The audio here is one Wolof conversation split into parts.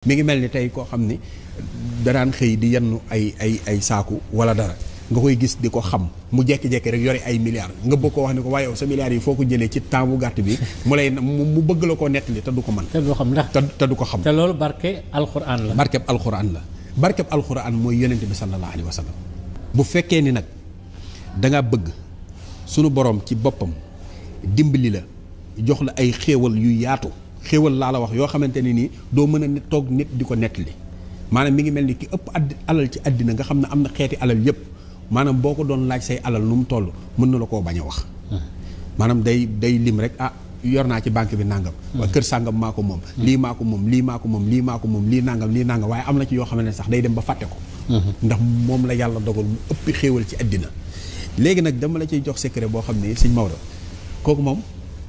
mi ngi mel ni tey koo xam ni danaan xëy di yenn ay saaku wala dara nga koy gis di ko xam mu jekki-jekki rek yore ay milliards nga bëgg ko wax ni ko waaye yow sa milliards yi foo ko jëlee ci temps bu gàtt bi mu bëgg la koo nettali te du ko mën te du ko xam ndax te du ko xam te loolu barke alxuraan la barkeb alxuraan mooy yonent bi sallallahu alayhi wa sallam bu fekkee ni nag danga bëgg sunu borom ci boppam dimbali la jox la ay xéewal yu yaatu xéewal laa la wax yoo xamante ne nii doo mën a toog nit di ko nettali maanaam mi ngi mel ni ki ëpp alal ci àddina nga xam ne am na xeeti alal yëpp maanaam boo ko doon laaj say alal nu mu toll mën na la koo bañ a wax maanaam day lim rek yor naa ci banque bi nangam waaye kër sàngam maa ko moom lii maa ko moom lii maa ko moom lii maa ko moom lii nangam waaye am na ci yoo xam ne sax day dem ba fàtte ko ndax moom la yàlla dogal mu ëpp xéewal ci àddina léegi nag dama la ciy jox secret boo xam ne sëñ Maodo kooku moom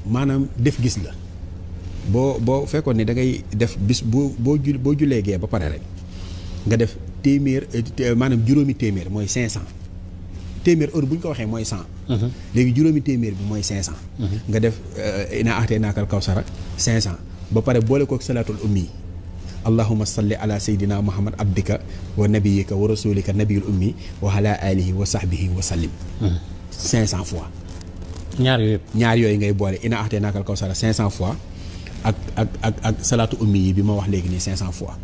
maanaam def gis la boo fekkoon ni da ngay def bis boo julee gee ba pare rek nga def téeméer maanaam juróomi téeméer mooy 500 téeméer heure bu ñu ko waxee mooy 100. léegi juróomi téeméer bi mooy 500. nga def ina aatee naakal kawsara 500 ba pare boole kook salaatul ummi allahumma salli ala sayyidina muhammad abdika wa nabiyika wa rasulika nabiyul ummi wa ala alihi wa sahbihi wa sallim 500 fois. ñaar yooyu ngay boole ina aatee naakal kawsara 500 fois. ak salaatu ummi yi bi ma wax léegi nii 500 fois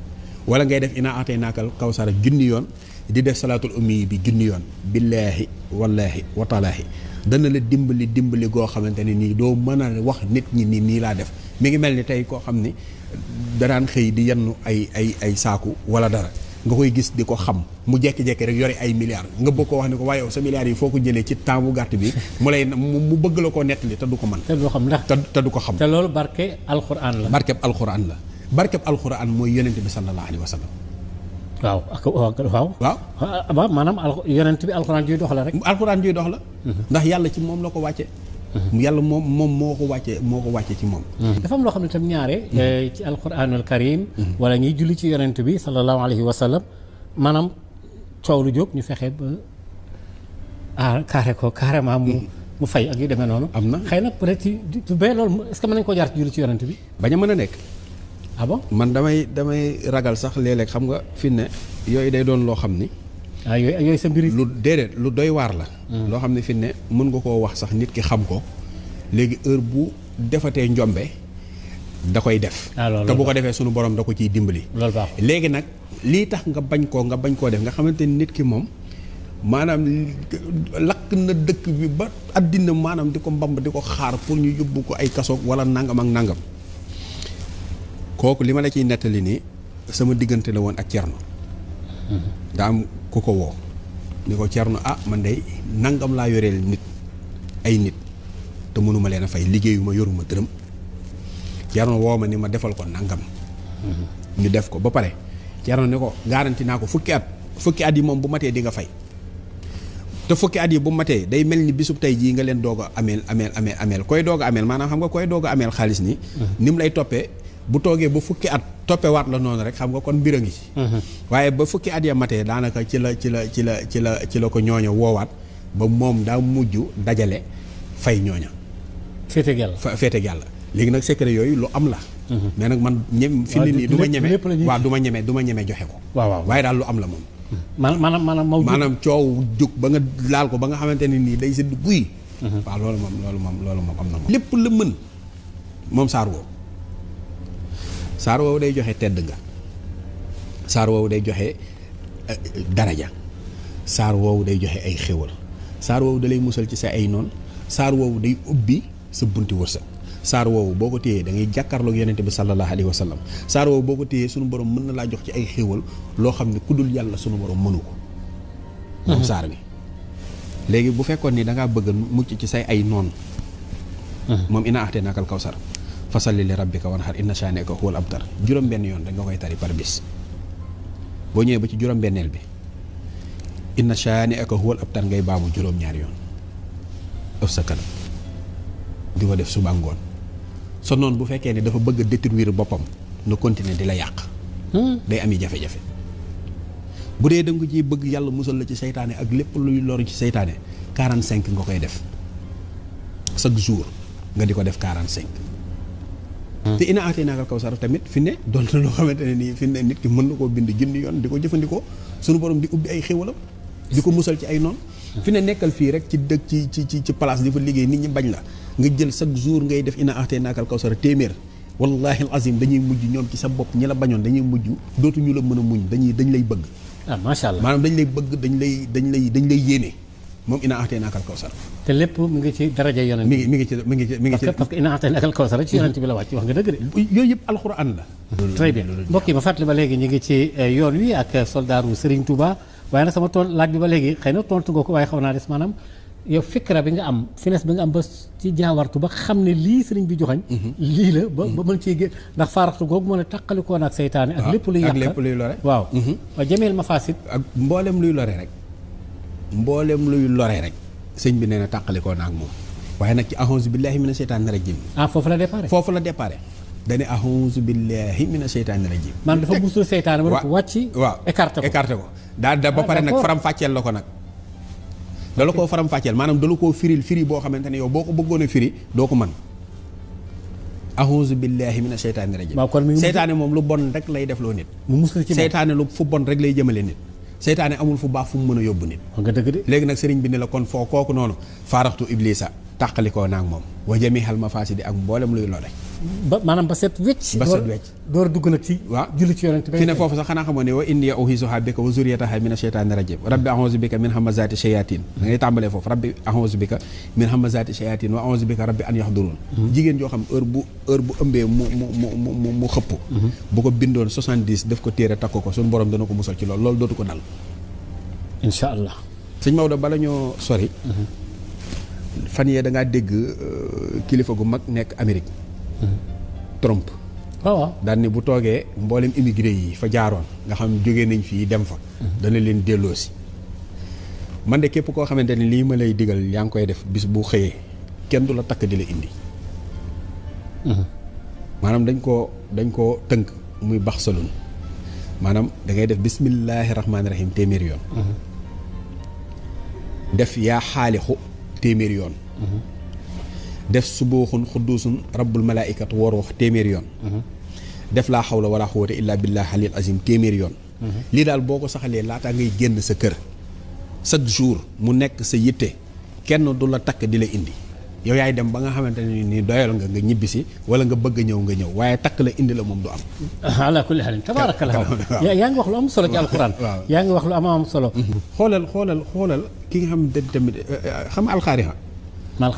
wala ngay def ina atay naakal kawsara junni yoon di def salaatul ummi yi bi junni yoon billaahi wallaahi wataalaahi dana la dimbali goo xamante ne nii doo mën a wax nit ñi nii laa def mi ngi mel ni tey koo xam ni danaan xëy di yenn ay saaku wala dara nga koy gis di ko xam mu jekki-jekki rek yore ay milliards nga bëgg ko wax ni ko waaye yow sa milliards yi foo ko jëlee ci temps bu gàtt bi mu bëgg la koo nettali te du ko mën te du ko xam ndax te du ko xam te loolu barke alxuraan la barkeb alxuraan mooy yonent bi sallallahu alayhi wa sallam waaw maanaam yonent bi alxuraan juy dox la rek alxuraan juy dox la ndax yàlla ci moom la ko wàcce yàlla moom moo ko wàcce ci moom dafa am loo xam ne tam ñaare ci alquranul karim wala ñuy julli ci yonent bi sallallahu alayhi wa sallam maanaam coow lu jóg ñu fexe ba carrément mu fay ak yu demee noonu am na xëy na peut-être ci ba loolu est-ce que mën nañu koo jaar ci julli ci yonent bi bañ a mën a nekk ah bon man damay ragal sax léeg-léeg xam nga fi ne yooyu day doon loo xam ni yooyu sa mbir lu doy waar la loo xam ne fi ne mën nga koo wax sax nit ki xam ko léegi heure bu defatee njombe da koy def te bu ko defee sunu borom da ko ciy dimbali loolu baax léegi nag lii tax nga bañ koo def nga xamante ni nit ki moom maanaam lakk na dëkk bi ba àddina maanaam di ko mbamb di ko xaar pour ñu yóbbu ko ay kasoog wala nangam ak nangam kooku li ma la ciy nettali nii sama diggante la woon ak Cerno daa am ku ko woo ni ko Cerno man de nangam laa yoreel ay nit te mënuma leen a fay liggéeyuma yoruma dërëm Cerno woo ma ni ma defal ko nangam ñu def ko ba pare Cerno ni ko garanti naa ko fukki at yi moom bu matee di nga fay te fukki at yi bu matee day mel ni bisub tey jii nga leen doog a ameel koy doog a ameel maanaam xam nga koy doog a ameel xaalis ni mu lay toppee bu toogee ba fukki at toppewaat la noonu rek xam nga kon mbir a ngi ci waaye ba fukki at ya matee daanaka ci la ko ñooña woowaat ba moom daa mujj dajale fay ñooña féeteeg yàlla léegi nag secret yooyu lu am la mais nag man fi ni nii du ma ñeme joxe ko waaye daal lu am la moom maanaam coow jóg ba nga laal ko ba nga xamante ne nii day sëdd guy waaw loolu moom am na moom lépp la mën moom saar woowu day joxe tedd nga saar woowu day joxe daraja saar woowu day joxe ay xéwal saar woowu da lay musal ci sa ay noon saar woowu day ubbi sa bunti wërsëg saar woowu boo ko téyee da ngay jàkkaarloog yonente bi sallallahu alayhi wa sallam saar woowu boo ko téyee sunu borom mën na laa jox ci ay xéwal loo xam ne ku dul yàlla sunu borom mënu ko moom saar bi léegi bu fekkoon ni da ngaa bëgg mucc ci say ay noon moom ina axtee naakal kawsar fasalli li rabbika wanhar inna shaani'aka huwal abtar juróom-benn yoon rek nga koy tari par bis boo ñëwee ba ci juróom-benneel bi inna shaani'aka huwal abtar ngay baamu juróom-ñaari yoon ëf sa kanam di ko def suba ngoon sa noonu bu fekkee ne dafa bëgg a détruire boppam na continuer di la yàq day ami jafe-jafe bu dee da nga ciy bëgg yàlla musal la ci seytaane ak lépp luy loru ci seytaane 45 nga koy def chaque jour nga di ko def 45 te ina a'taynaakal kawsar tamit fi ne doon na loo xamante ne nii fi ne nit ki mën na koo bind junni yoon di ko jëfandikoo suñu borom di ubbi ay xéwalam di ko musal ci ay noon fi ne nekkal fii rek ci dëkk ci place di fa liggéey nit ñi bañ la nga jël chaque jour ngay def ina a'taynaakal kawsar téeméer wallahi al azim dañuy mujj ñoom ci sa bopp ñi la bañoon dañuy mujj dootuñu la mën a muñ dañ lay bëgg. macha allah maanaam dañ lay bëgg dañ lay yéene moom ina a'taynaakal kawsar. te lépp mu ngi ci daraja yonent mi ngi ci parce que ina a'taynaakal kawsar ci yonent bi la wàcc wax nga dëgg de. yooyu yëpp alxuraan la. très bien mbokk yi ma fàttali ba léegi ñu ngi ci yoon wi ak soldaaru Serigne Touba waaye nag sama laaj bi ba léegi xëy na tontu nga ko waaye xaw naa des maanaam yow fikra bi nga am finesse bi nga am ba ci jaawartu ba xam ne lii sëriñ bi joxañ lii la ba mën ciy génn ndax faaraxtu googu moo ne taqalikoon ak seytaane ak lépp luy yàq ak lépp luy lore waaw jameel mafasid ak mboolem luy lore rek sëñ bi nee na tàqalikoon ak moom waaye nag ci a'uuzu billahi mina seytaani rajim foofu la déparé dane a'uuzu billahi mina seytaani rajim maanaam dafa musul seytaane ba ko wàcc waaw écarté ko daal da ba pare nag faram fàcceel la ko nag dala koo faram fàcceel maanaam dala koo firi boo xamante ne yow boo ko bëggoon a firi doo ko mën a'uuzu billahi mina seytaani rajim seytaane moom lu bon rek lay def loo nit seytaane lu fu bon rek lay jëmale nit seytaane amul fu baax fu mu mën a yóbbu nit nga dëgg de léegi nag sëriñ bi ne la kon foo kooku noonu faaraxtu iblisa tàqalikoo naag moom wa jamihal mafaasidi ak mboolem luy lore ba set wecc door dugg nag ci waaw julli ci yonent fi ne foofu sax xanaa xamoon ne wa inni u'iizuhaa bika wa zurriyatahaa mina shaytaani rajiim rabbi a'uuzu bika min hamazaati shayaatiin da ngay tàmbalee foofu rabbi a'uuzu bika min hamazaati shayaatiin wa a'uuzu bika rabbi an yahduruun jigéen joo xam heure bu ëmbee mu xëpp bu ko bindoon 70 def ko téere takk ko suñu borom dana ko musal ci loolu dootu ko dal incha allah. sëñ Maodo bala ñoo sori fan yee da ngaa dégg kilifa gu mag nekk Amérique Trump waaw daan ne bu toogee mboolem immigré yi fa jaaroon nga xam jógee nañ fii dem fa dana leen delloosi man de képp koo xamante ne lii ma lay digal yaa ngi koy def bis bu xëyee kenn du la takk di la indi maanaam dañ koo tënk muy bax salun maanaam da ngay def bismillahi rahmaani rahim téeméeri yoon def yaa xaalixu téeméeri yoon def subooxun xudduusun rabbul malaa'ikat war wax téeméeri yoon def laa xawla wala xuwwata illaa billahi aliyil azim téeméeri yoon lii daal boo ko saxalee laataa ngay génn sa kër chaque jour mu nekk sa yitte kenn du la takk di la indi yow yaay dem ba nga xamante ne ni doyal nga ñibbisi wala nga bëgg a ñëw nga ñëw waaye takk la indi la moom du am ala kulli xaalin tabaarakallah yaa ngi wax lu am solo ci alxuraan yaa ngi wax lu am solo xoolal ki nga xam ne tamit xam alxaariha waaw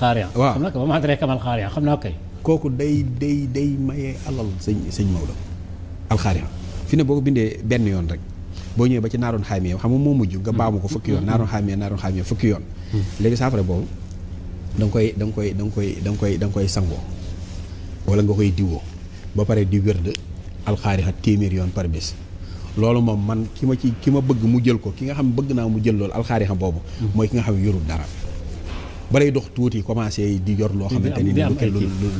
xam naa ko ba ma adraka mal xaari'a xam naa kay kooku day maye alal sëñ Maodo alxaariha fi ne boo ko bindee benn yoon rek boo ñëwee ba ci naaroon xaamiya xam nga moo mujj nga baamu ko fukki yoon naaroon xaamiya fukki yoon léegi saafara boobu da nga koy sangoo wala nga koy diwoo ba pare di wérd alxaarixa téeméer yoon par bés loolu moom man ki ma bëgg mu jël ko ki nga xam bëgg naa mu jël loolu alxaarixa boobu mooy ki nga xam yorul dara balay dox tuuti commencé di yor loo xamante ni lu